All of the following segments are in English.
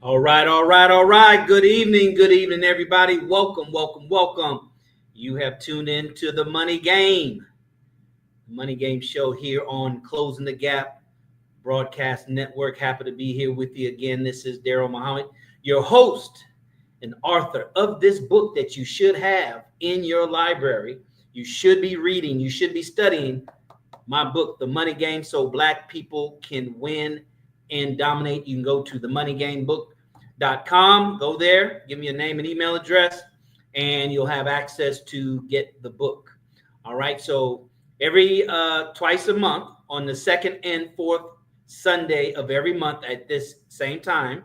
All right. Good evening, everybody. Welcome. You have tuned in to the Money Game show here on Closing the Gap Broadcast Network. Happy to be here with you again. This is Daryl Muhammad, your host and author of this book that you should have in your library. You should be reading, you should be studying my book, The Money Game, so Black people can win and dominate. You can go to themoneygamebook.com. Go there, give me your name and email address, and you'll have access to get the book. All right. So every twice a month on the second and fourth Sunday of every month at this same time,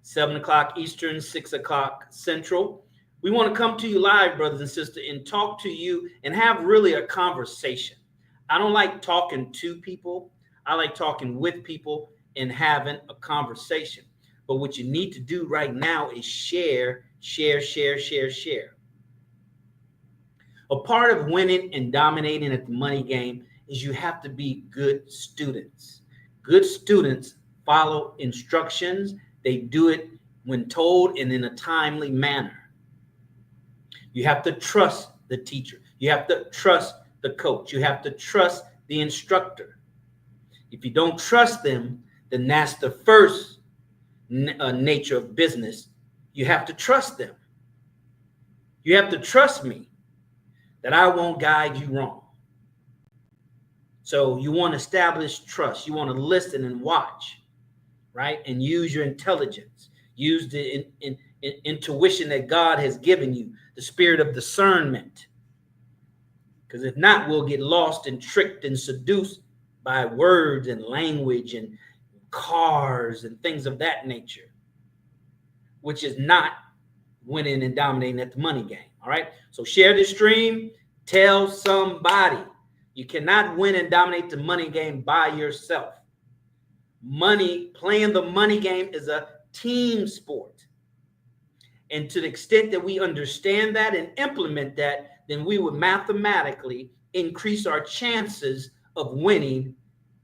7 o'clock Eastern, 6 o'clock Central, we want to come to you live, brothers and sisters, and talk to you and have really a conversation. I don't like talking to people. I like talking with people and having a conversation. But what you need to do right now is share. A part of winning and dominating at the money game is you have to be good students. Good students follow instructions. They do it when told and in a timely manner. You have to trust the teacher. You have to trust the coach. You have to trust the instructor. If you don't trust them, then that's the first nature of business. You have to trust them. You have to trust me that I won't guide you wrong. So you want to establish trust. You want to listen and watch, right? And use your intelligence. Use the intuition that God has given you, the spirit of discernment. Because if not, we'll get lost and tricked and seduced by words and language and cars and things of that nature, which is not winning and dominating at the money game. All right. So share this stream. Tell somebody. You cannot win and dominate the money game by yourself. Playing the money game is a team sport. And to the extent that we understand that and implement that, then we would mathematically increase our chances of winning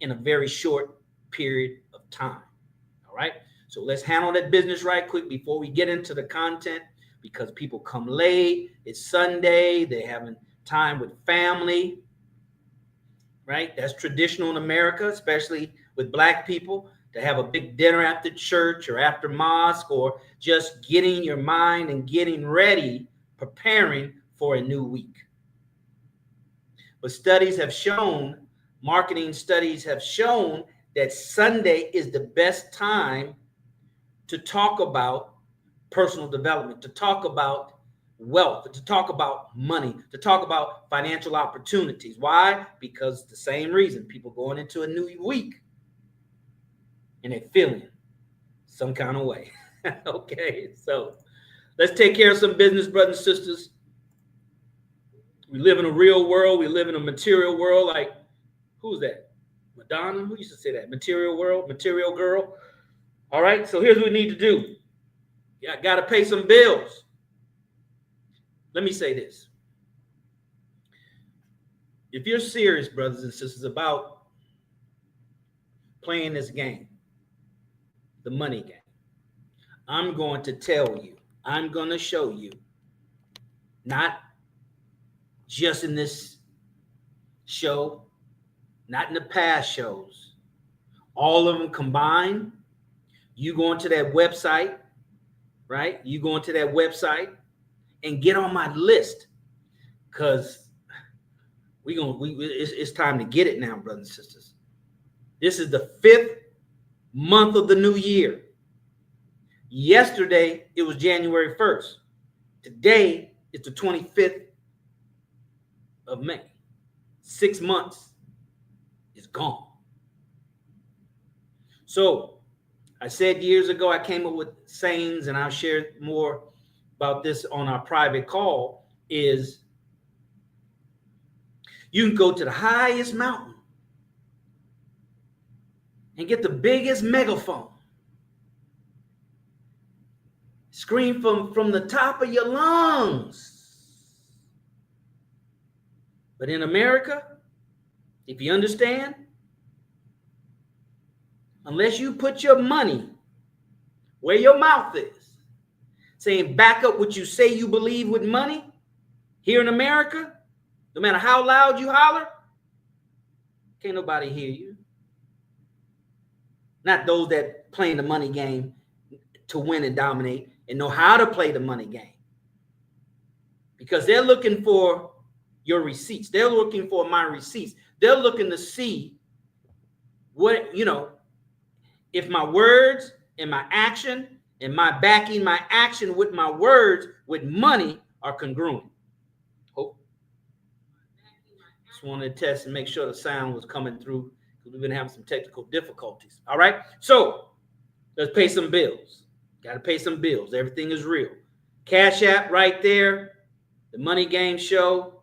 in a very short period of time. All right. So let's handle that business right quick before we get into the content, because people come late. It's Sunday. They're having time with family. Right. That's traditional in America, especially with Black people, to have a big dinner after church or after mosque, or just getting your mind and getting ready, preparing for a new week. But marketing studies have shown that Sunday is the best time to talk about personal development, to talk about wealth, to talk about money, to talk about financial opportunities. Why? Because the same reason, people going into a new week and they're feeling some kind of way. Okay, so let's take care of some business, brothers and sisters. We live in a real world. We live in a material world. Like, who's that? Madonna? Who used to say that? Material world, material girl. All right, so here's what we need to do. You got to pay some bills. Let me say this. If you're serious, brothers and sisters, about playing this game, the money game, I'm going to tell you, I'm going to show you, not just in this show, not in the past shows, all of them combined. You go into that website, right? You go into that website and get on my list, because it's time to get it now, brothers and sisters. This is the 5th month of the new year. Yesterday, it was January 1st. Today, it's the 25th of May. 6 months is gone. So I said years ago, I came up with sayings, and I'll share more about this on our private call, is you can go to the highest mountain and get the biggest megaphone. Scream from the top of your lungs. But in America, if you understand, unless you put your money where your mouth is, saying back up what you say you believe with money here in America, no matter how loud you holler, can't nobody hear you. Not those that playing the money game to win and dominate and know how to play the money game. Because they're looking for your receipts. They're looking for my receipts. They're looking to see what, if my words and my action and my backing my action with my words with money are congruent. Hope. Just wanted to test and make sure the sound was coming through because we've been having some technical difficulties. All right. So let's pay some bills. Got to pay some bills. Everything is real. Cash App right there. The Money Game Show.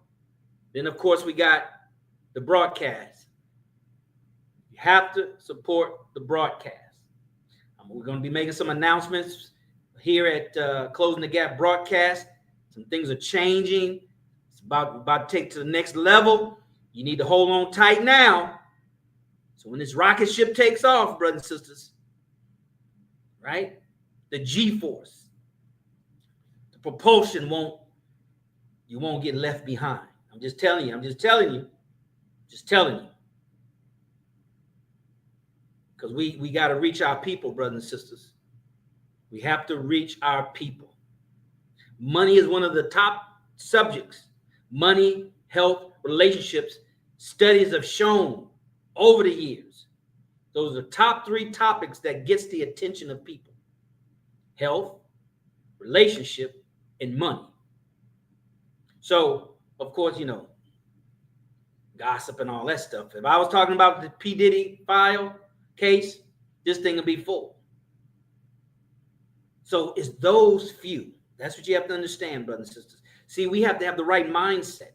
Then, of course, we got the broadcast. You have to support the broadcast. We're going to be making some announcements here at Closing the Gap broadcast. Some things are changing. It's about to take to the next level. You need to hold on tight now. So when this rocket ship takes off, brothers and sisters, right? The G-force, the propulsion you won't get left behind. I'm just telling you. Because we got to reach our people, brothers and sisters. We have to reach our people. Money is one of the top subjects. Money, health, relationships. Studies have shown over the years. Those are the top 3 topics that gets the attention of people. Health, relationship, and money. So, of course, gossip and all that stuff. If I was talking about the P. Diddy file case, this thing will be full. So it's those few. That's what you have to understand, brothers and sisters. See, we have to have the right mindset.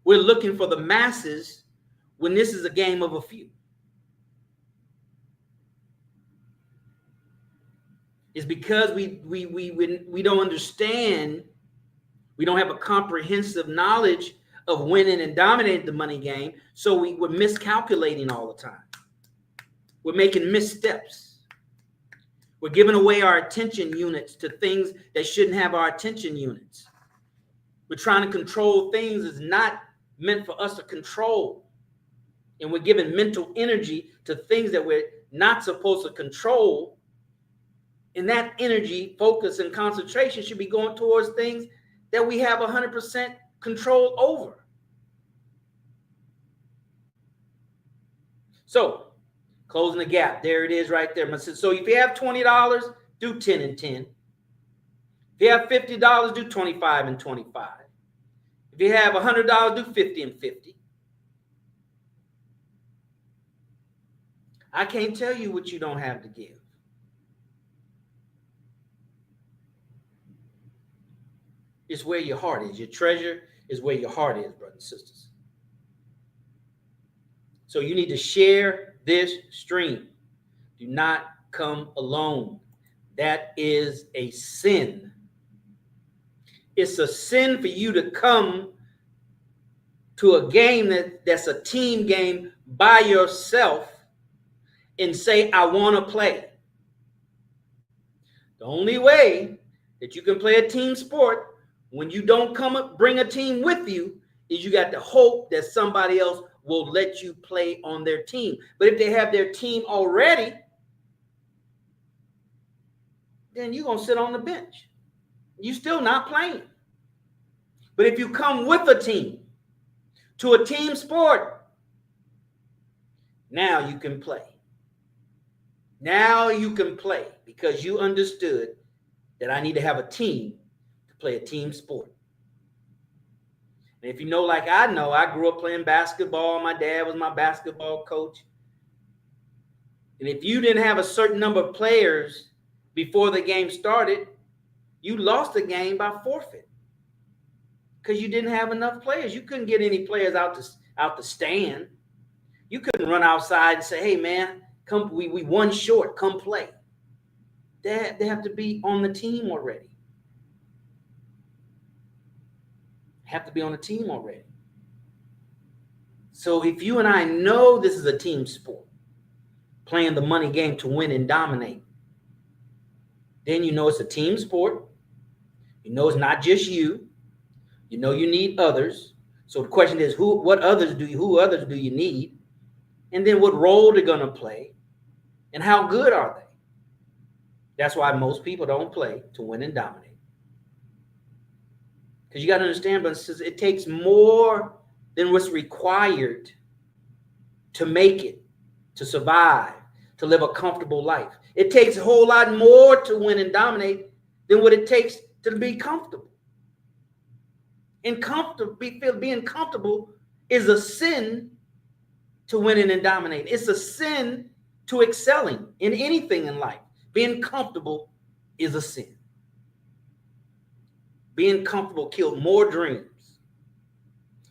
We're looking for the masses when this is a game of a few. It's because we don't understand. We don't have a comprehensive knowledge of winning and dominating the money game. So we're miscalculating all the time. We're making missteps. We're giving away our attention units to things that shouldn't have our attention units. We're trying to control things that's not meant for us to control. And we're giving mental energy to things that we're not supposed to control. And that energy, focus, and concentration should be going towards things that we have 100% control over. So, closing the gap. There it is right there. So if you have $20, do 10 and 10. If you have $50, do 25 and 25. If you have $100, do 50 and 50. I can't tell you what you don't have to give. It's where your heart is. Your treasure is where your heart is, brothers and sisters. So you need to share this stream. Do not come alone. That is a sin. It's a sin for you to come to a game that's a team game by yourself and say, I want to play. The only way that you can play a team sport when you don't come up, bring a team with you, is you got to hope that somebody else will let you play on their team. But if they have their team already, then you're going to sit on the bench. You're still not playing. But if you come with a team to a team sport, now you can play. Now you can play because you understood that I need to have a team to play a team sport. And if you know, like I know, I grew up playing basketball. My dad was my basketball coach. And if you didn't have a certain number of players before the game started, you lost the game by forfeit because you didn't have enough players. You couldn't get any players out the stand. You couldn't run outside and say, hey, man, come, we one short, come play. They have to be on the team already. Have to be on the team already. So if you and I know this is a team sport, playing the money game to win and dominate, Then you know it's a team sport. You know it's not just you. You know you need others. So the question is, who others do you need? And then what role they're gonna play, and how good are they? That's why most people don't play to win and dominate. Because you got to understand, but it takes more than what's required to make it, to survive, to live a comfortable life. It takes a whole lot more to win and dominate than what it takes to be comfortable. And being comfortable is a sin to winning and dominating. It's a sin to excelling in anything in life. Being comfortable is a sin. Being comfortable killed more dreams.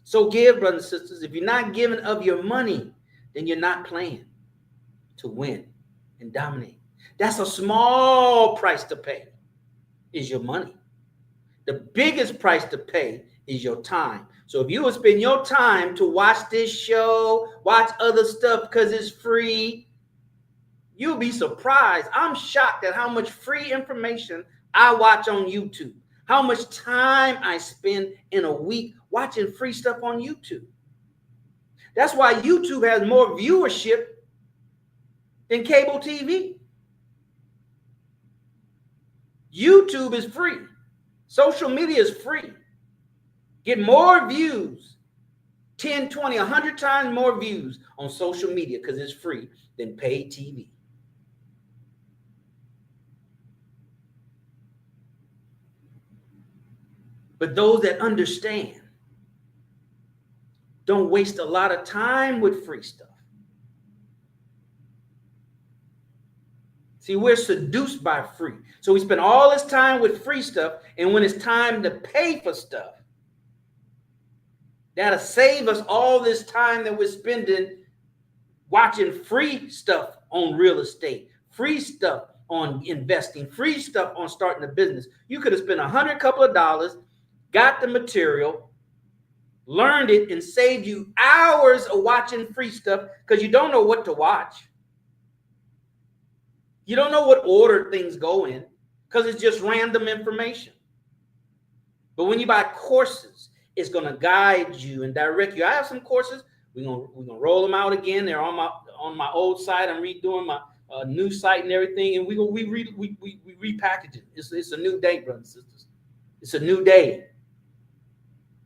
So give, brothers and sisters. If you're not giving of your money, then you're not playing to win and dominate. That's a small price to pay, is your money. The biggest price to pay is your time. So if you would spend your time to watch this show, watch other stuff because it's free, you'll be surprised. I'm shocked at how much free information I watch on YouTube, how much time I spend in a week watching free stuff on YouTube. That's why YouTube has more viewership than cable TV. YouTube is free. Social media is free. Get more views, 10, 20, 100 times more views on social media because it's free than paid TV. But those that understand don't waste a lot of time with free stuff. See, we're seduced by free. So we spend all this time with free stuff, and when it's time to pay for stuff, that'll save us all this time that we're spending watching free stuff on real estate, free stuff on investing, free stuff on starting a business. You could have spent $100 got the material, learned it, and saved you hours of watching free stuff because you don't know what to watch. You don't know what order things go in because it's just random information. But when you buy courses, it's going to guide you and direct you. I have some courses. We're gonna roll them out again. They're on my old site. I'm redoing my new site and everything, and we repackage it. It's a new day, brothers and sisters. It's a new day.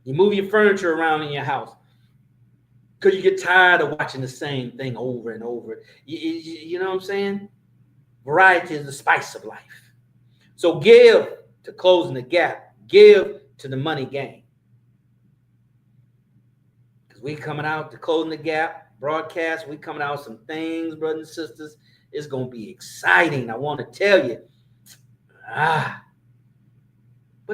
You move your furniture around in your house because you get tired of watching the same thing over and over. You know what I'm saying? Variety is the spice of life. So give to Closing the Gap. Give to the Money Game. Because we coming out to Closing the Gap broadcast. We coming out with some things, brothers and sisters. It's going to be exciting. I want to tell you. But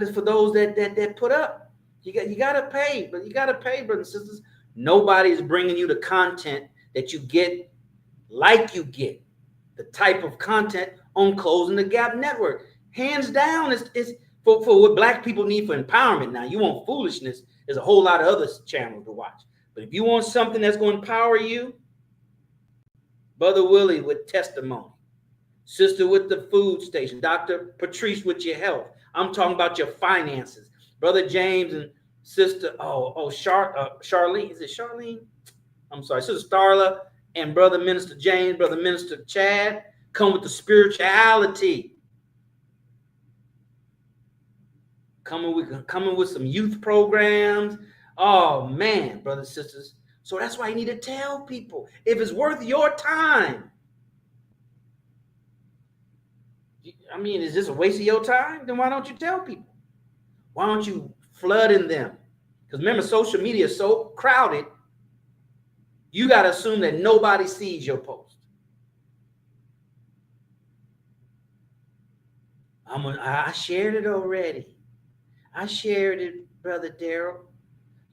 it's for those that put up. You got to pay. But you got to pay, brothers and sisters. Nobody's bringing you the content that you get like you get. The type of content on Closing the Gap Network. Hands down, it's for what Black people need for empowerment. Now, you want foolishness, there's a whole lot of other channels to watch. But if you want something that's going to empower you, Brother Willie with testimony, Sister with the food station, Dr. Patrice with your health. I'm talking about your finances. Brother James and Sister, Charlene. Is it Charlene? I'm sorry, Sister Starla. And Brother Minister James, Brother Minister Chad, come with the spirituality. Coming with some youth programs. Oh, man, brothers and sisters. So that's why you need to tell people. If it's worth your time. I mean, is this a waste of your time? Then why don't you tell people? Why don't you flood in them? Because remember, social media is so crowded. You got to assume that nobody sees your post. I shared it already. I shared it, Brother Daryl.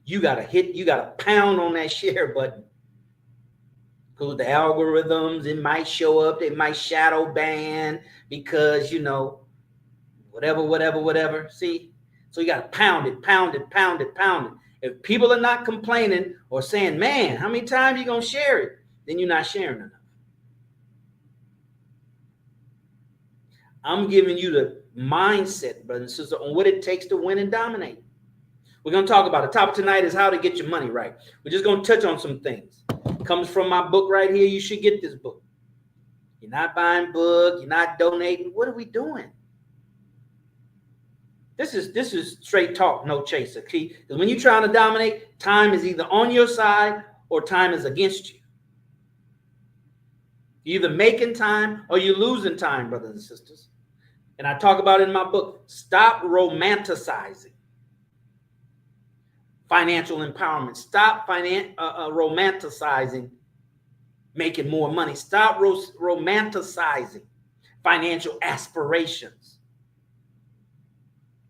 You got to pound on that share button. Because the algorithms, it might show up, they might shadow ban because, whatever. See? So you got to pound it. If people are not complaining or saying, man, how many times are you going to share it? Then you're not sharing enough. I'm giving you the mindset, brothers and sisters, on what it takes to win and dominate. We're going to talk about it. The topic tonight is how to get your money right. We're just going to touch on some things. It comes from my book right here. You should get this book. You're not buying book. You're not donating. What are we doing? This is straight talk, no chaser. Key, because when you're trying to dominate, time is either on your side or time is against you. You're either making time or you're losing time, brothers and sisters. And I talk about it in my book. Stop romanticizing financial empowerment. Stop romanticizing making more money. Stop romanticizing financial aspirations.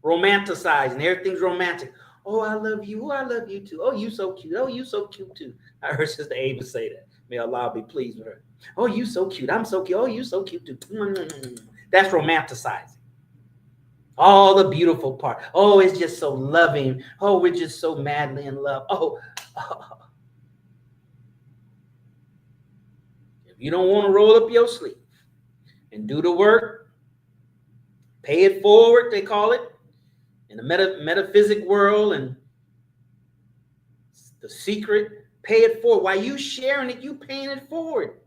Romanticizing. Everything's romantic. Oh, I love you. Oh, I love you too. Oh, you so cute. Oh, you so cute too. I heard Sister Ava say that. May Allah be pleased with her. Oh, you so cute. I'm so cute. Oh, you so cute too. That's romanticizing. All the beautiful part. Oh, it's just so loving. Oh, we're just so madly in love. Oh. If you don't want to roll up your sleeve and do the work, pay it forward, they call it, in the metaphysic world and the secret, pay it forward. While you sharing it, you paying it forward.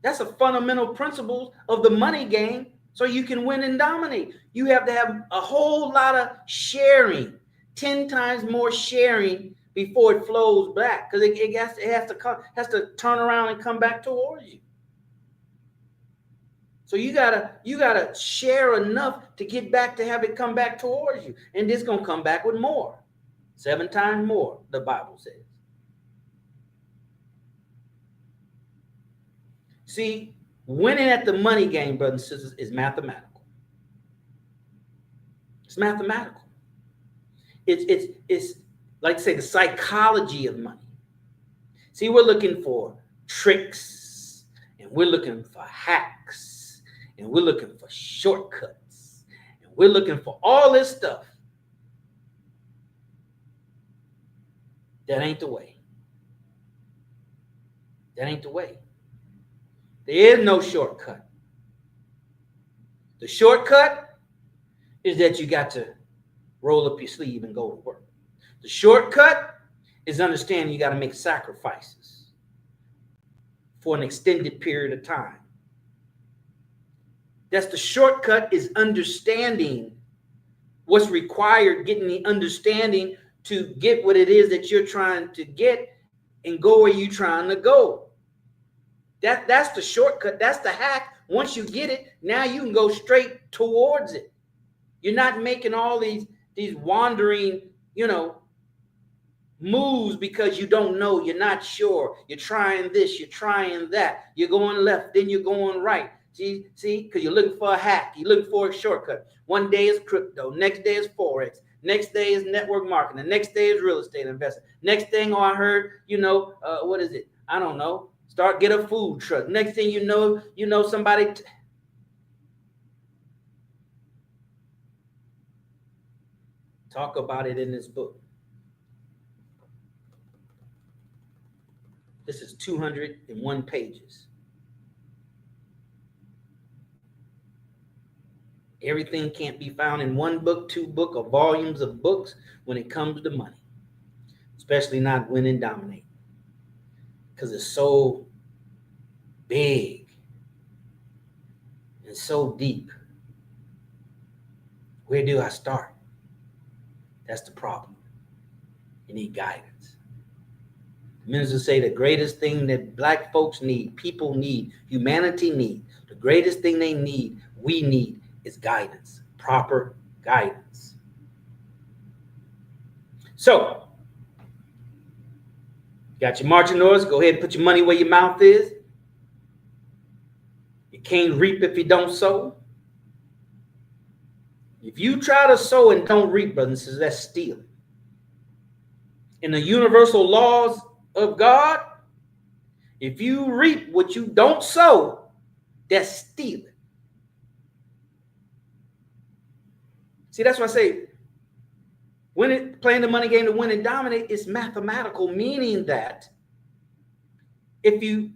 That's a fundamental principle of the money game, so you can win and dominate. You have to have a whole lot of sharing, 10 times more sharing before it flows back, because it has to turn around and come back towards you. So you gotta share enough to get back, to have it come back towards you, and it's gonna come back with more, 7 times more, the Bible says. See, winning at the money game, brothers and sisters, is mathematical. It's mathematical. It's like, say, the psychology of money. See, we're looking for tricks, and we're looking for hacks, and we're looking for shortcuts, and we're looking for all this stuff. That ain't the way. That ain't the way. There is no shortcut. The shortcut is that you got to roll up your sleeve and go to work. The shortcut is understanding you got to make sacrifices for an extended period of time. That's the shortcut, is understanding what's required, getting the understanding to get what it is that you're trying to get and go where you're trying to go. That's the shortcut. That's the hack. Once you get it, now you can go straight towards it. You're not making all these wandering, moves because you don't know. You're not sure. You're trying this. You're trying that. You're going left, then you're going right. See, because you're looking for a hack. You're looking for a shortcut. One day is crypto. Next day is Forex. Next day is network marketing. The next day is real estate investing. Next thing, I heard, what is it? I don't know. Get a food truck. Next thing you know somebody. Talk about it in this book. This is 201 pages. Everything can't be found in one book, 2 books, or volumes of books when it comes to money, especially not win and dominate, because it's so big and so deep. Where do I start? That's the problem. You need guidance. The ministers say the greatest thing that Black folks need, people need, humanity need, the greatest thing they need, we need, is guidance, proper guidance. So, got your marching orders. Go ahead and put your money where your mouth is. You can't reap if you don't sow. If you try to sow and don't reap, brothers and sisters, that's stealing. In the universal laws of God, if you reap what you don't sow, that's stealing. See, that's why I say, playing the money game to win and dominate is mathematical, meaning that if you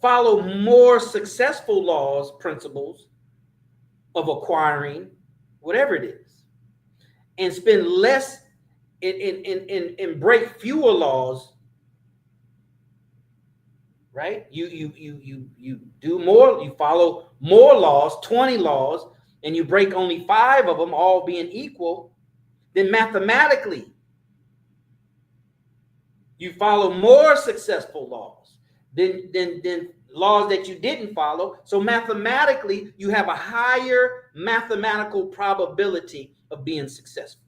follow more successful laws, principles of acquiring whatever it is, and spend less and break fewer laws, right? You do more, you follow more laws, 20 laws, and you break only 5 of them, all being equal, then mathematically you follow more successful laws than laws that you didn't follow. So mathematically, you have a higher mathematical probability of being successful.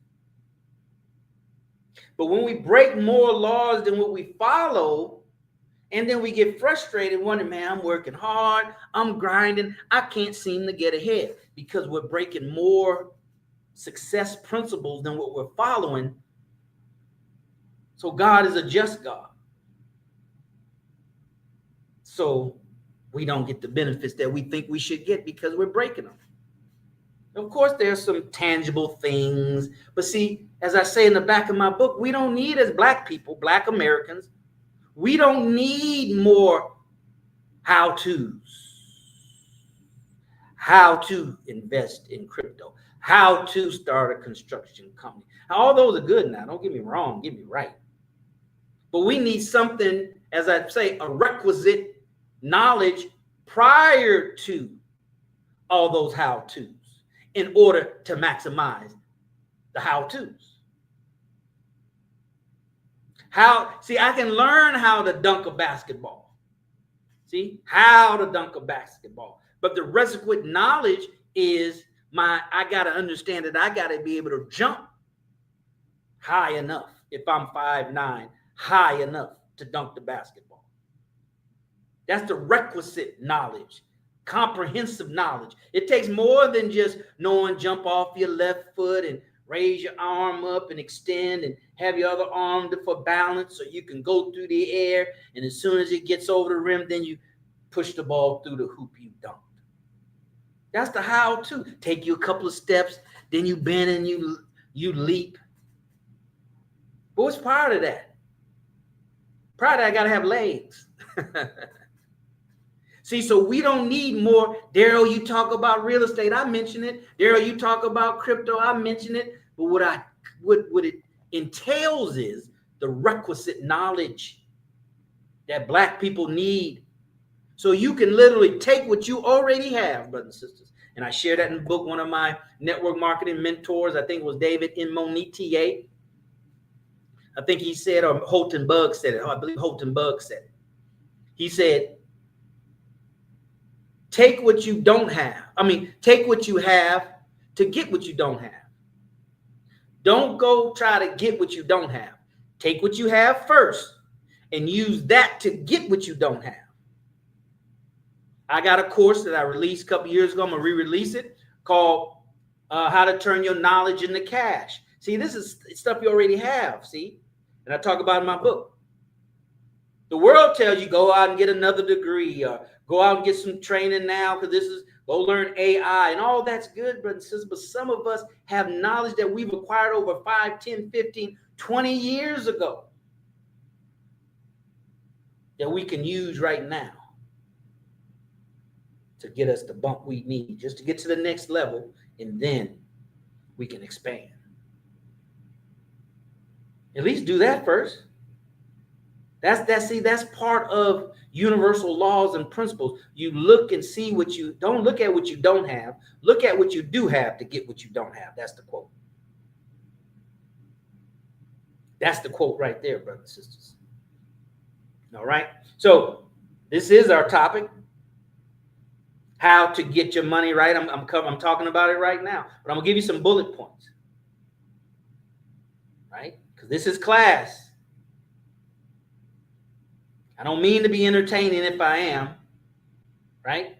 But when we break more laws than what we follow, and then we get frustrated, wondering, man, I'm working hard, I'm grinding, I can't seem to get ahead because we're breaking more success principles than what we're following. So God is a just God. So we don't get the benefits that we think we should get because we're breaking them. Of course, there's some tangible things. But see, as I say in the back of my book, we don't need, as Black people, Black Americans, we don't need more how-tos. How to invest in crypto. How to start a construction company. All those are good now. Don't get me wrong. Get me right. But we need something, as I say, a requisite knowledge prior to all those how-tos in order to maximize the how-tos. See, I can learn how to dunk a basketball. See, how to dunk a basketball. But the requisite knowledge is I got to understand that I got to be able to jump high enough. If I'm 5'9", high enough to dunk the basketball. That's the requisite knowledge, comprehensive knowledge. It takes more than just knowing jump off your left foot and raise your arm up and extend and have your other arm for balance so you can go through the air. And as soon as it gets over the rim, then you push the ball through the hoop you dunked. That's the how-to. Take you a couple of steps, then you bend and you leap. But what's part of that? Part of that, I got to have legs. See, so we don't need more. Daryl, you talk about real estate. I mention it. Daryl, you talk about crypto. I mention it. But what it entails is the requisite knowledge that Black people need. So you can literally take what you already have, brothers and sisters. And I shared that in the book. One of my network marketing mentors, I think it was David N. Monetier. I think he said, or Holton Bugg said it. I believe Holton Bugg said it. He said, take what you don't have. Take what you have to get what you don't have. Don't go try to get what you don't have. Take what you have first and use that to get what you don't have. I got a course that I released a couple years ago. I'm going to re-release it called How to Turn Your Knowledge into Cash. See, this is stuff you already have, see? And I talk about it in my book. The world tells you go out and get another degree or go out and get some training now because go learn AI and all that's good, brothers and sisters. But some of us have knowledge that we've acquired over 5, 10, 15, 20 years ago that we can use right now to get us the bump we need just to get to the next level, and then we can expand. At least do that first. That's part of universal laws and principles. You look and see don't look at what you don't have. Look at what you do have to get what you don't have. That's the quote. That's the quote right there, brothers and sisters. All right. So this is our topic. How to get your money right. I'm talking about it right now, but I'm gonna give you some bullet points. Right? Because this is class. I don't mean to be entertaining if I am, right?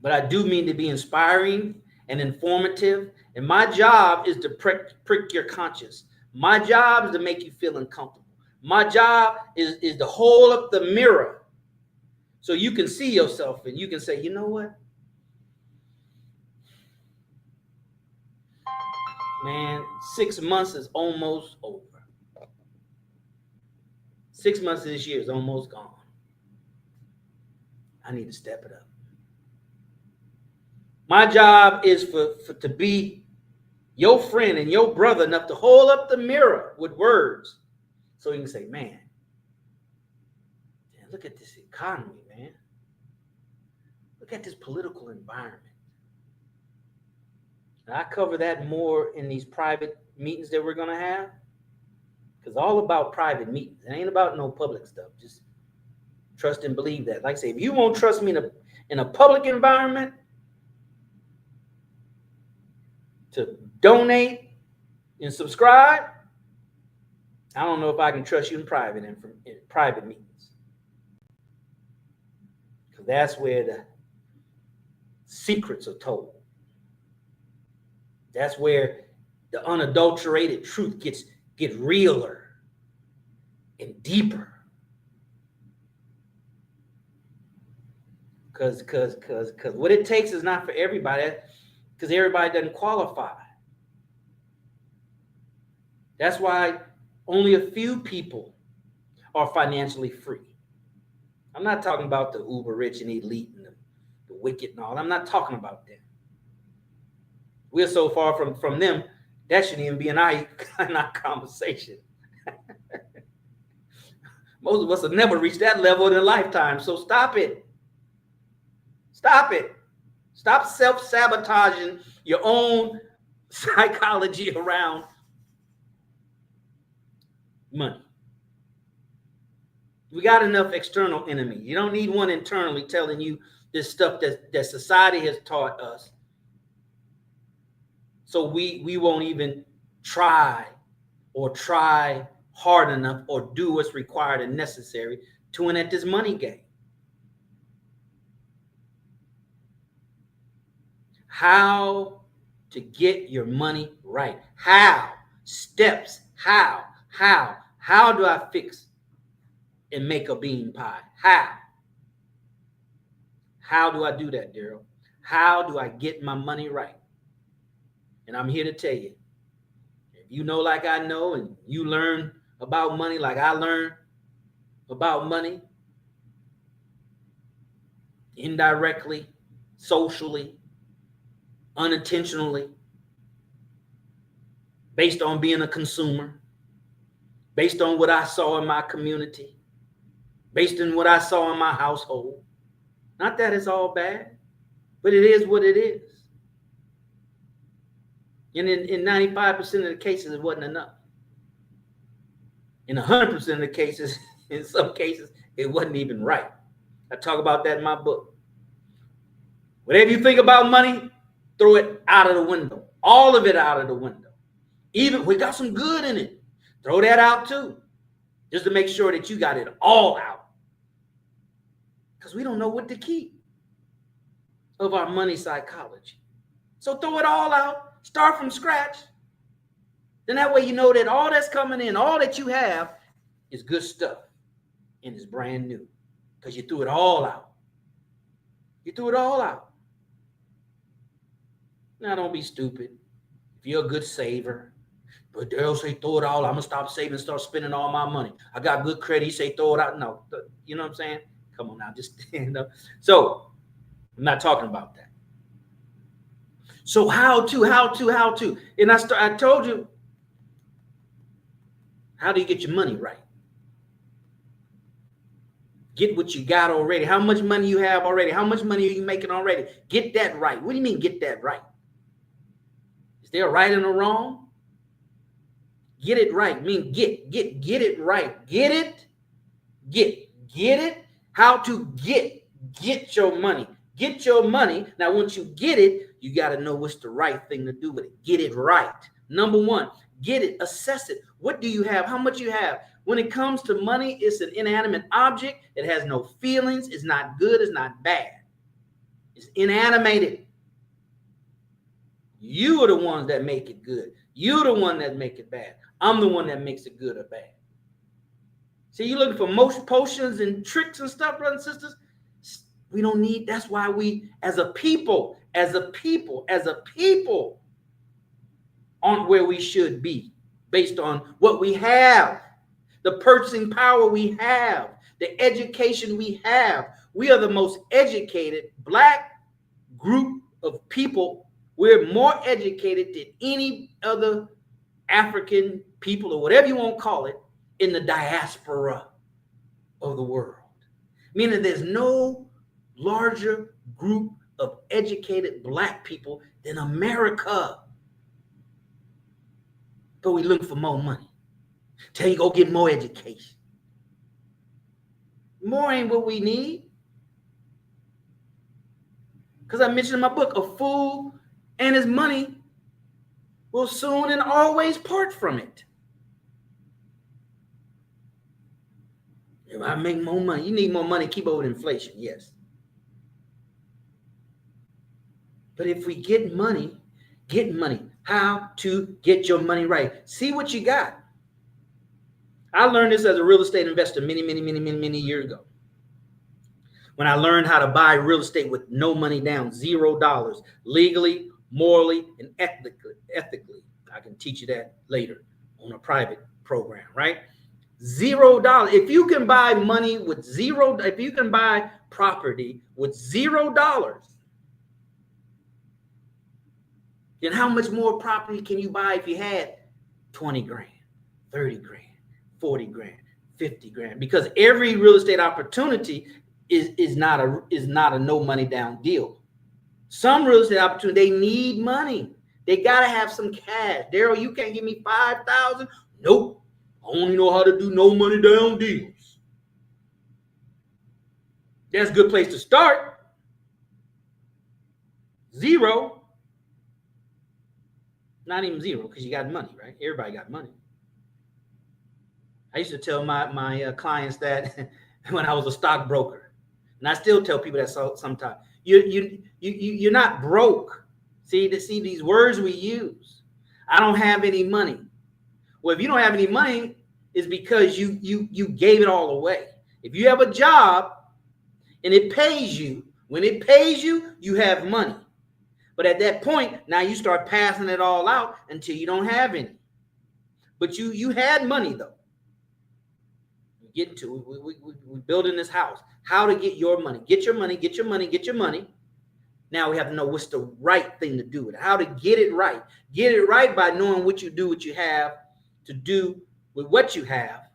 But I do mean to be inspiring and informative. And my job is to prick your conscience. My job is to make you feel uncomfortable. My job is to hold up the mirror so you can see yourself and you can say, you know what? Man, 6 months is almost over. 6 months of this year is almost gone. I need to step it up. My job is to be your friend and your brother enough to hold up the mirror with words so you can say, man, look at this economy, man. Look at this political environment. And I cover that more in these private meetings that we're going to have, because all about private meetings. It ain't about no public stuff. Just trust and believe that. Like I say, if you won't trust me in a public environment to donate and subscribe, I don't know if I can trust you in private meetings. Because that's where the secrets are told. That's where the unadulterated truth gets realer and deeper. Because what it takes is not for everybody, because everybody doesn't qualify. That's why only a few people are financially free. I'm not talking about the uber rich and elite and the wicked and all. I'm not talking about them. We're so far from them, that shouldn't even be in our conversation. Most of us have never reached that level in a lifetime. So stop it. Stop it. Stop self-sabotaging your own psychology around money. We got enough external enemies. You don't need one internally telling you this stuff that society has taught us. So we won't even try hard enough or do what's required and necessary to win at this money game. How to get your money right. How? Steps. How do I fix and make a bean pie? How do I do that, Daryl? How do I get my money right? And I'm here to tell you, if you know like I know, and you learn about money like I learned about money, indirectly, socially, unintentionally, based on being a consumer, based on what I saw in my community, based on what I saw in my household. Not that it's all bad, but it is what it is. And in 95% of the cases, it wasn't enough. In 100% of the cases, in some cases, it wasn't even right. I talk about that in my book. Whatever you think about money, throw it out of the window. All of it out of the window. Even we got some good in it, throw that out too. Just to make sure that you got it all out. Because we don't know what to keep of our money psychology. So throw it all out. Start from scratch. Then that way you know that all that's coming in, all that you have is good stuff and it's brand new. Because you threw it all out. You threw it all out. Now don't be stupid. If you're a good saver, but Daryl say throw it all out. I'm going to stop saving, start spending all my money. I got good credit. He say throw it out. No, you know what I'm saying? Come on now, just stand up. So I'm not talking about that. So how to? And I told you, how do you get your money right? Get what you got already. How much money you have already? How much money are you making already? Get that right. What do you mean get that right? Is there a right and a wrong? Get it right. I mean get it right. Get it. How to get your money. Get your money. Now, once you get it, you got to know what's the right thing to do with it. Get it right. Number one, get it, assess it. What do you have? How much you have? When it comes to money, it's an inanimate object. It has no feelings. It's not good. It's not bad. It's inanimated. You are the ones that make it good. You're the one that make it bad. I'm the one that makes it good or bad. See, you're looking for motion potions and tricks and stuff, brothers and sisters. We don't need, that's why we, as a people, aren't where we should be based on what we have, the purchasing power we have, the education we have. We are the most educated black group of people. We're more educated than any other African people, or whatever you want to call it, in the diaspora of the world. Meaning there's no larger group of educated black people than America. But we look for more money. Tell you go get more education. More ain't what we need. Because I mentioned in my book, a fool and his money will soon and always part from it. If I make more money, you need more money, keep up with inflation, yes. But if we get money, how to get your money right. See what you got. I learned this as a real estate investor many years ago. When I learned how to buy real estate with no money down, $0, legally, morally, and ethically. I can teach you that later on a private program, right? $0. If you can buy money with if you can buy property with $0, then how much more property can you buy if you had 20 grand, 30 grand, 40 grand, 50 grand? Because every real estate opportunity is not a no money down deal. Some real estate opportunity, they need money. They gotta have some cash. Daryl, you can't give me $5,000. Nope. I only know how to do no money down deals. That's a good place to start. 0. Not even 0, because you got money, right? Everybody got money. I used to tell my clients that when I was a stockbroker, and I still tell people that sometimes. You're not broke. See these words we use. I don't have any money. Well, if you don't have any money, it's because you gave it all away. If you have a job and it pays you, when it pays you, you have money. But at that point, now you start passing it all out until you don't have any. But you had money though. We get to we building this house. How to get your money? Get your money. Get your money. Get your money. Now we have to know what's the right thing to do with it. How to get it right. Get it right by knowing what you do, what you have to do with what you have.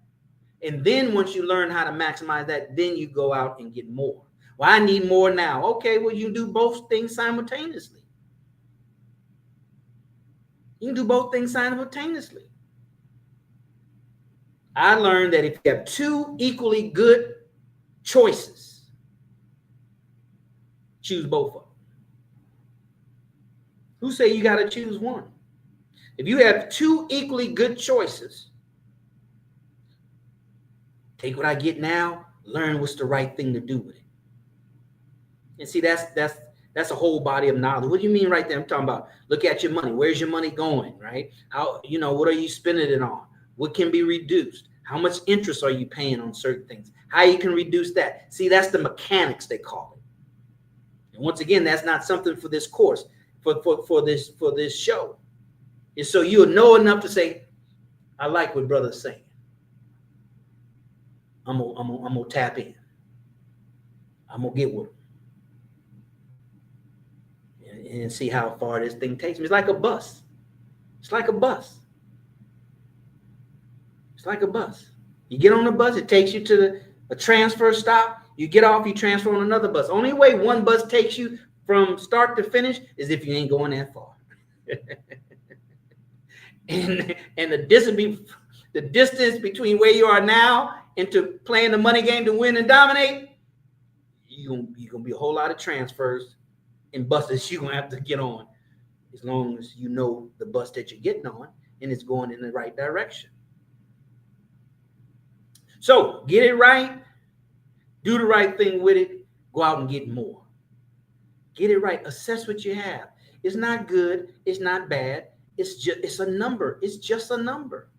And then once you learn how to maximize that, then you go out and get more. Well, I need more now. Okay, well, you do both things simultaneously. You can do both things simultaneously. I learned that if you have two equally good choices, choose both of them. Who say you got to choose one? If you have two equally good choices, take what I get now, learn what's the right thing to do with it. And see, that's a whole body of knowledge. What do you mean right there? I'm talking about look at your money. Where's your money going, right? How, what are you spending it on? What can be reduced? How much interest are you paying on certain things? How you can reduce that? See, that's the mechanics, they call it. And once again, that's not something for this course, for this show. And so you'll know enough to say, I like what brother's saying. I'm gonna tap in. I'm gonna get with him and see how far this thing takes me. It's like a bus. It's like a bus. It's like a bus. You get on the bus, it takes you to a transfer stop. You get off, you transfer on another bus. Only way one bus takes you from start to finish is if you ain't going that far. and the distance between where you are now and to playing the money game to win and dominate, you're gonna be a whole lot of transfers and buses you're gonna have to get on, as long as you know the bus that you're getting on and it's going in the right direction. So get it right, do the right thing with it, go out and get more. Get it right. Assess what you have. It's not good. It's not bad. It's a number. It's just a number.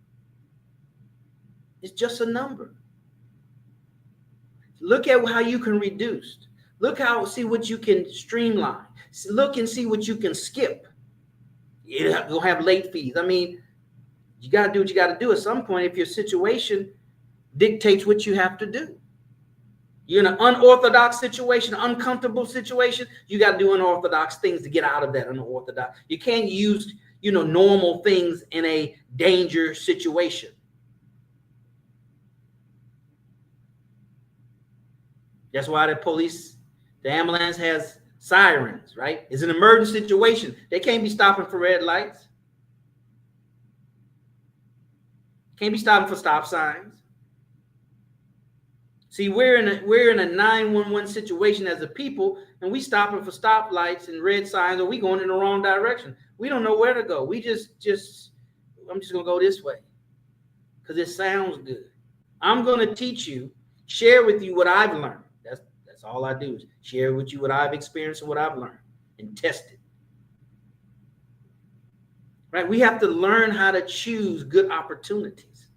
It's just a number. Look at how you can reduce. See what you can streamline. Look and see what you can skip. You're going to have late fees. I mean, you got to do what you got to do at some point if your situation dictates what you have to do. You're in an unorthodox situation, uncomfortable situation. You got to do unorthodox things to get out of that unorthodox. You can't use, normal things in a danger situation. That's why the ambulance has sirens, right? It's an emergency situation. They can't be stopping for red lights. Can't be stopping for stop signs. See, we're in a 911 situation as a people, and we stopping for stoplights and red signs, or we going in the wrong direction. We don't know where to go. We I'm just gonna go this way because it sounds good. I'm gonna teach you, share with you what I've learned. That's all I do is share with you what I've experienced and what I've learned and test it. Right? We have to learn how to choose good opportunities.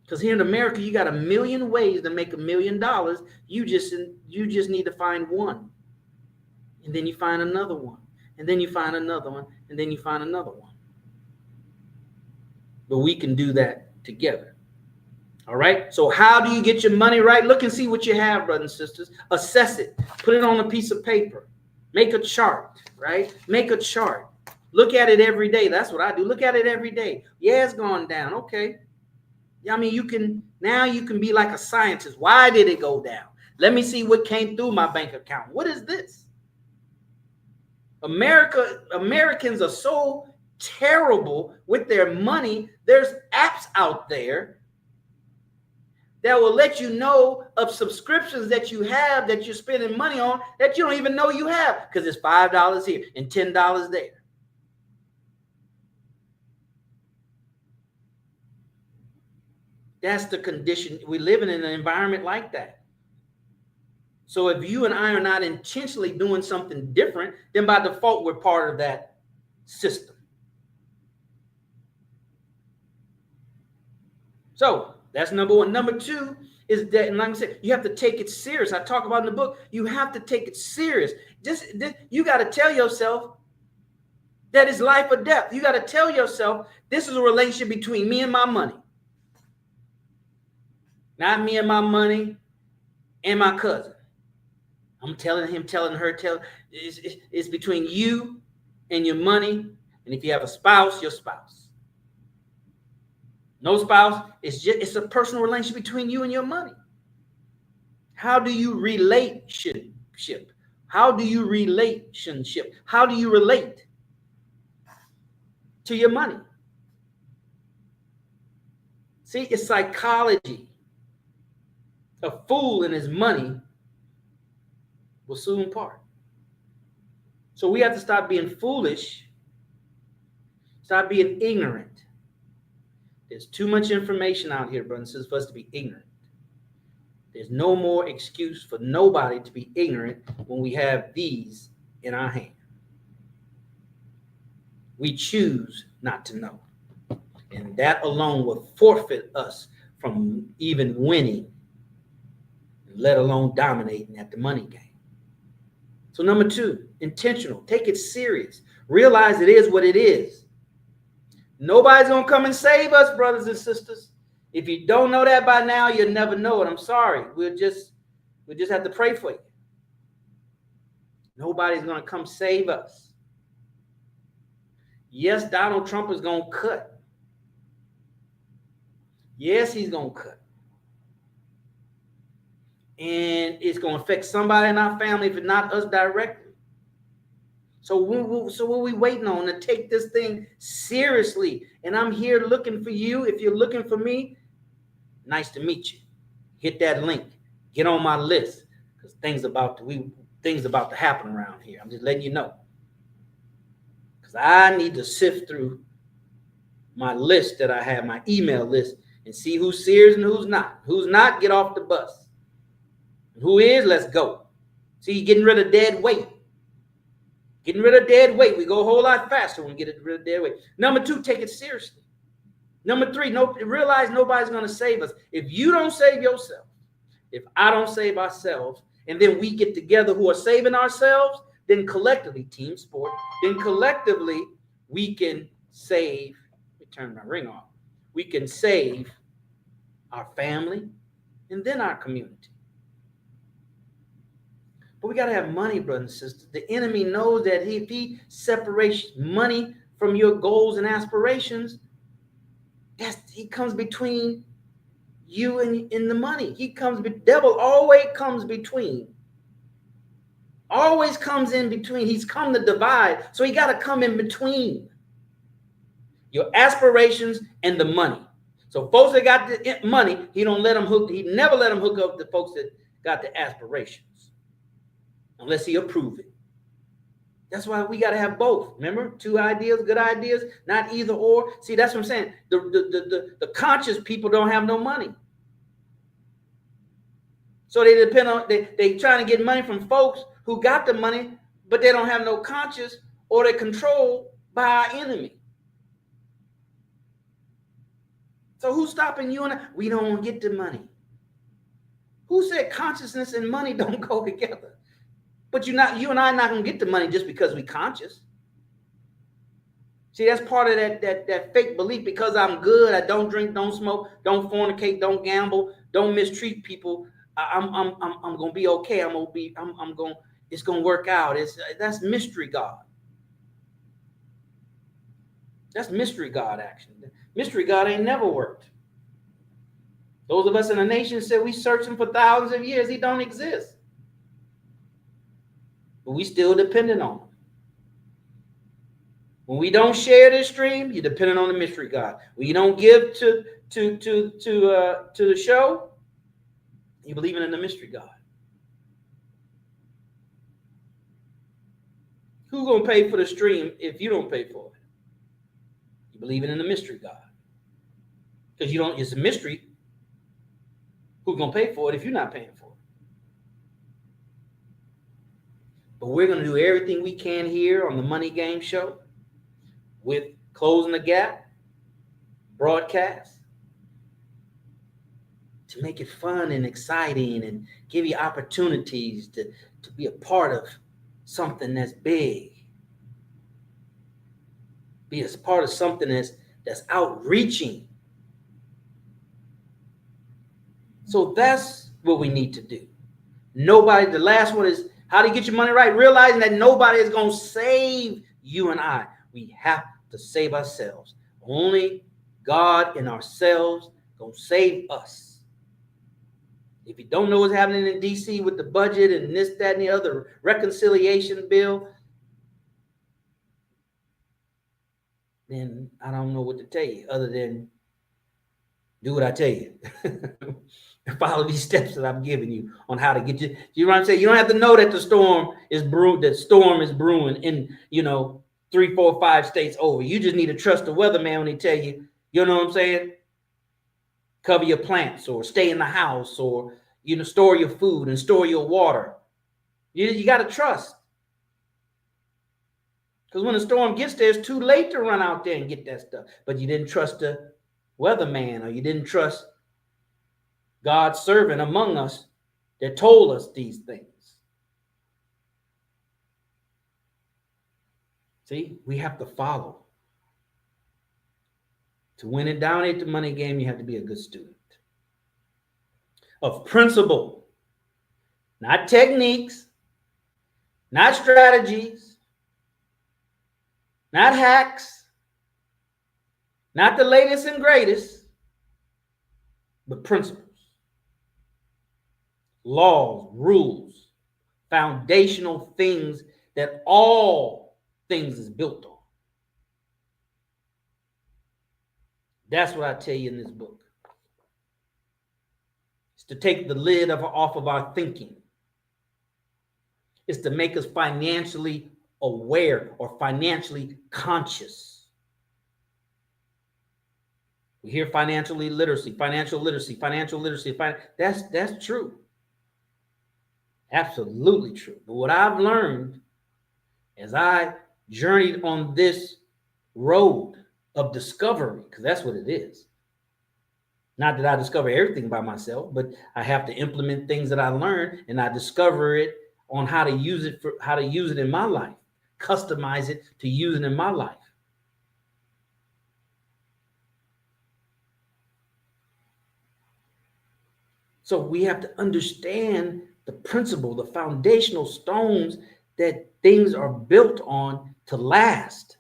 Because here in America, you got a million ways to make $1 million. You just need to find one. And then you find another one. And then you find another one. And then you find another one. But we can do that together. All right. So how do you get your money right? Look and see what you have, brothers and sisters. Assess it. Put it on a piece of paper. Make a chart, right? Make a chart. Look at it every day. That's what I do. Look at it every day. Yeah, it's gone down. Okay. I mean, you can be like a scientist. Why did it go down? Let me see what came through my bank account. What is this? Americans are so terrible with their money. There's apps out there that will let you know of subscriptions that you have that you're spending money on that you don't even know you have because it's $5 here and $10 there. That's the condition. We're living in an environment like that. So if you and I are not intentionally doing something different, then by default, we're part of that system. So that's number one. Number two is that, and like I said, you have to take it serious. I talk about in the book, you have to take it serious. You got to tell yourself that it's life or death. You got to tell yourself this is a relationship between me and my money. Not me and my money and my cousin. I'm telling him, telling her, it's between you and your money. And if you have a spouse, your spouse. No spouse, it's a personal relationship between you and your money. How do you relationship? How do you relationship? How do you relate to your money? See, it's psychology. A fool and his money will soon part. So we have to stop being foolish, stop being ignorant. There's too much information out here, brothers and sisters, for us to be ignorant. There's no more excuse for nobody to be ignorant when we have these in our hand. We choose not to know. And that alone will forfeit us from even winning, let alone dominating at the money game. So number two, intentional. Take it serious. Realize it is what it is. Nobody's going to come and save us, brothers and sisters. If you don't know that by now, you'll never know it. I'm sorry. We'll just have to pray for you. Nobody's going to come save us. Yes, Donald Trump is going to cut. Yes, he's going to cut. And it's going to affect somebody in our family, if not us directly. So what are we waiting on to take this thing seriously? And I'm here looking for you. If you're looking for me, nice to meet you. Hit that link. Get on my list because things about to happen around here. I'm just letting you know. Because I need to sift through my list that I have, my email list, and see who's serious and who's not. Who's not, get off the bus. Who is, let's go. See, getting rid of dead weight. Getting rid of dead weight. We go a whole lot faster when we get rid of dead weight. Number two, take it seriously. Number three, realize nobody's going to save us. If you don't save yourself, if I don't save ourselves, and then we get together who are saving ourselves, then collectively, team sport, then collectively we can save, let me turn my ring off. We can save our family and then our community. But we got to have money, brothers and sisters. The enemy knows that if he separates money from your goals and aspirations, he comes between you and the money. Devil always comes between. Always comes in between. He's come to divide. So he got to come in between your aspirations and the money. So folks that got the money, he never let them hook up the folks that got the aspirations. Unless he approve it. That's why we got to have both. Remember, two ideas, good ideas, not either or. See, that's what I'm saying. The conscious people don't have no money. So they depend on, they trying to get money from folks who got the money, but they don't have no conscience, or they're controlled by our enemy. So who's stopping you and I? We don't get the money. Who said consciousness and money don't go together? But you and I are not going to get the money just because we conscious. See, that's part of that fake belief. Because I'm good, I don't drink, don't smoke, don't fornicate, don't gamble, don't mistreat people. I'm gonna be okay. It's gonna work out. That's mystery God. That's mystery God action. Mystery God ain't never worked. Those of us in the nation said we searching for thousands of years. He don't exist. But we still dependent on him. When we don't share this stream, you're dependent on the mystery God. When you don't give to the show, you believing in the mystery God. Who's gonna pay for the stream if you don't pay for it? You believing in the mystery God. Because it's a mystery. Who's gonna pay for it if you're not paying for it? But we're gonna do everything we can here on the Money Game Show with Closing the Gap broadcast to make it fun and exciting and give you opportunities to be a part of something that's big. Be a part of something that's outreaching. So that's what we need to do. The last one is how to get your money right, realizing that nobody is going to save you and I. We have to save ourselves. Only God and ourselves going to save us. If you don't know what's happening in D.C. with the budget and this, that, and the other reconciliation bill, then I don't know what to tell you other than do what I tell you. Follow these steps that I'm giving you on how to get you. You know what I'm saying? You don't have to know that the storm is brewing in 3, 4, 5 states over. You just need to trust the weatherman when he tell you. You know what I'm saying? Cover your plants, or stay in the house, or store your food and store your water. You got to trust. Because when the storm gets there, it's too late to run out there and get that stuff. But you didn't trust the weatherman, or you didn't trust God's servant among us that told us these things. See, we have to follow. To win it down at the money game, you have to be a good student of principle, not techniques, not strategies, not hacks, not the latest and greatest, but principles, laws, rules, foundational things that all things is built on. That's what I tell you in this book. It's to take the lid off of our thinking. It's to make us financially aware or financially conscious. We hear financial literacy. That's true. Absolutely true. But what I've learned as I journeyed on this road of discovery, because that's what it is. Not that I discover everything by myself, but I have to implement things that I learned, and I discover it on how to use it in my life, customize it to use it in my life. So we have to understand the principle, the foundational stones that things are built on to last.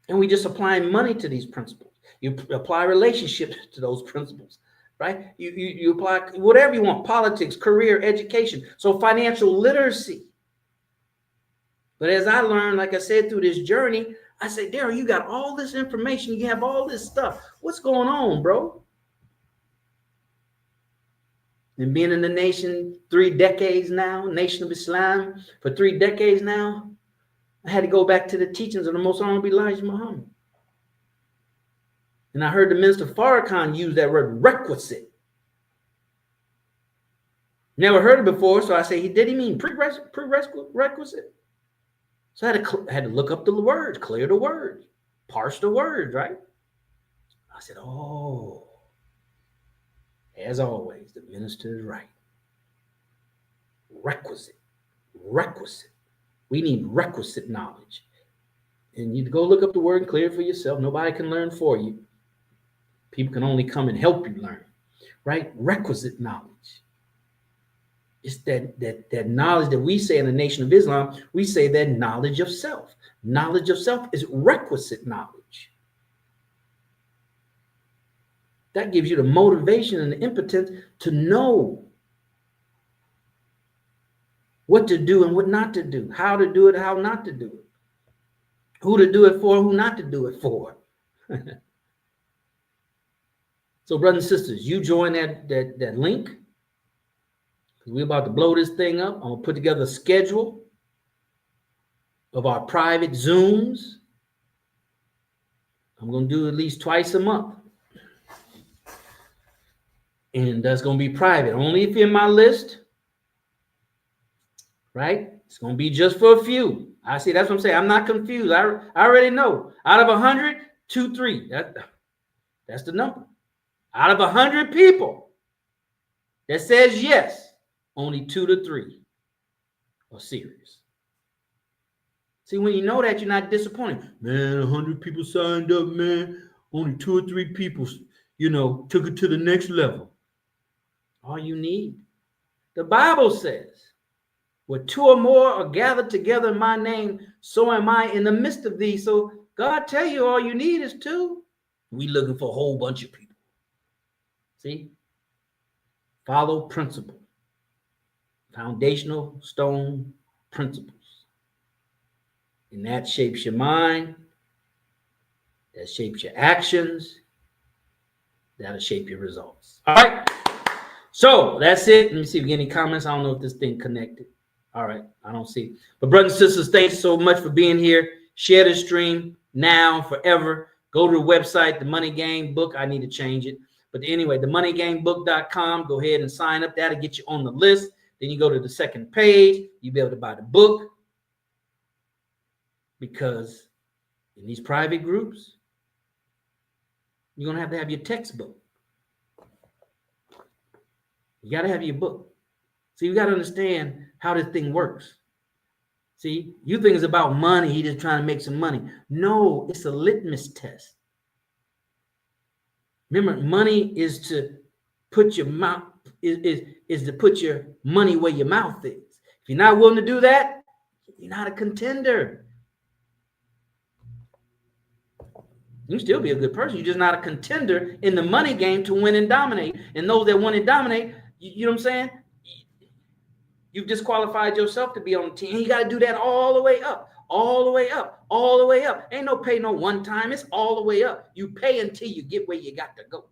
And we just applying money to these principles. You apply relationships to those principles, right? You apply whatever you want, politics, career, education. So financial literacy. But as I learned, like I said, through this journey, I say, Daryl, you got all this information. You have all this stuff. What's going on, bro? And being in the nation 3 decades now, Nation of Islam for 3 decades now, I had to go back to the teachings of the Most Honorable Elijah Muhammad. And I heard the Minister Farrakhan use that word requisite. Never heard it before, so I say, did he mean prerequisite? So I had to look up the words, clear the words, parse the words, right? I said, oh, as always, the minister is right. Requisite. We need requisite knowledge. And you go look up the word and clear it for yourself. Nobody can learn for you. People can only come and help you learn, right? Requisite knowledge. It's that knowledge that we say in the Nation of Islam, we say that knowledge of self. Knowledge of self is requisite knowledge. That gives you the motivation and the impotence to know what to do and what not to do, how to do it, how not to do it, who to do it for, who not to do it for. So, brothers and sisters, you join that link. We're about to blow this thing up. I'm going to put together a schedule of our private Zooms. I'm going to do at least twice a month. And that's going to be private. Only if you're in my list. Right? It's going to be just for a few. I see. That's what I'm saying. I'm not confused. I already know. Out of 100, 2, 3. That's the number. Out of 100 people that says yes, only 2 to 3 are serious. See, when you know that, you're not disappointed. Man, 100 people signed up, man. Only 2 or 3 people, took it to the next level. All you need. The Bible says, where 2 or more are gathered together in my name, so am I in the midst of thee. So God tell you all you need is 2. We looking for a whole bunch of people. See? Follow principle. Foundational stone principles. And that shapes your mind. That shapes your actions. That'll shape your results. All right. So that's it. Let me see if we get any comments. I don't know if this thing connected. All right. I don't see. But brothers and sisters, thanks so much for being here. Share the stream now, forever. Go to the website, The Money Game Book. I need to change it. But anyway, themoneygamebook.com. Go ahead and sign up. That'll get you on the list. Then you go to the second page. You'll be able to buy the book. Because in these private groups, you're going to have your textbook. You got to have your book. See, you got to understand how this thing works. See, you think it's about money. He's just trying to make some money. No, it's a litmus test. Remember, money is to put your mouth is to put your money where your mouth is. If you're not willing to do that, you're not a contender. You can still be a good person. You're just not a contender in the money game to win and dominate. And those that win and dominate, you know what I'm saying? You've disqualified yourself to be on the team. You got to do that all the way up, all the way up, all the way up. Ain't no pay no one time. It's all the way up. You pay until you get where you got to go.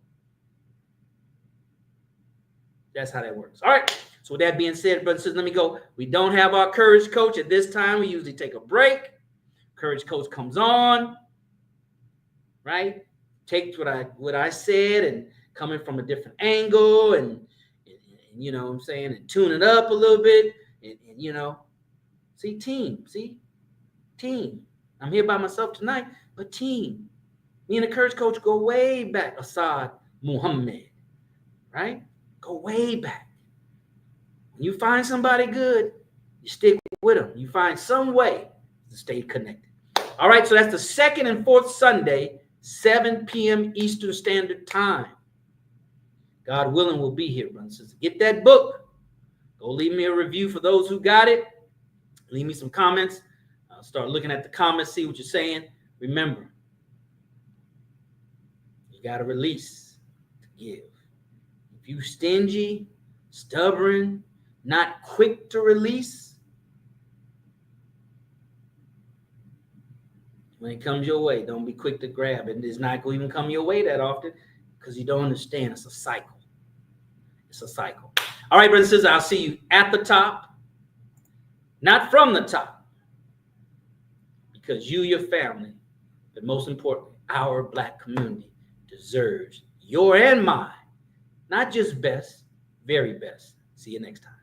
That's how that works. All right. So with that being said, brothers and sisters, let me go. We don't have our courage coach at this time. We usually take a break. Courage coach comes on, right? Takes what I said and coming from a different angle and you know what I'm saying, and tune it up a little bit and team. I'm here by myself tonight, but team. Me and the courage coach go way back, Asad Muhammad, right? Go way back. When you find somebody good, you stick with them. You find some way to stay connected. All right, so that's the second and fourth Sunday, 7 p.m. Eastern Standard Time. God willing, we'll be here, brothers and sisters. Get that book. Go leave me a review for those who got it. Leave me some comments. I'll start looking at the comments, see what you're saying. Remember, you got to release to give. If you stingy, stubborn, not quick to release, when it comes your way, don't be quick to grab it. It's not going to even come your way that often because you don't understand. It's a cycle. It's a cycle. All right, brothers and sisters, I'll see you at the top, not from the top, because you, your family, but most importantly, our Black community deserves your and mine, not just best, very best. See you next time.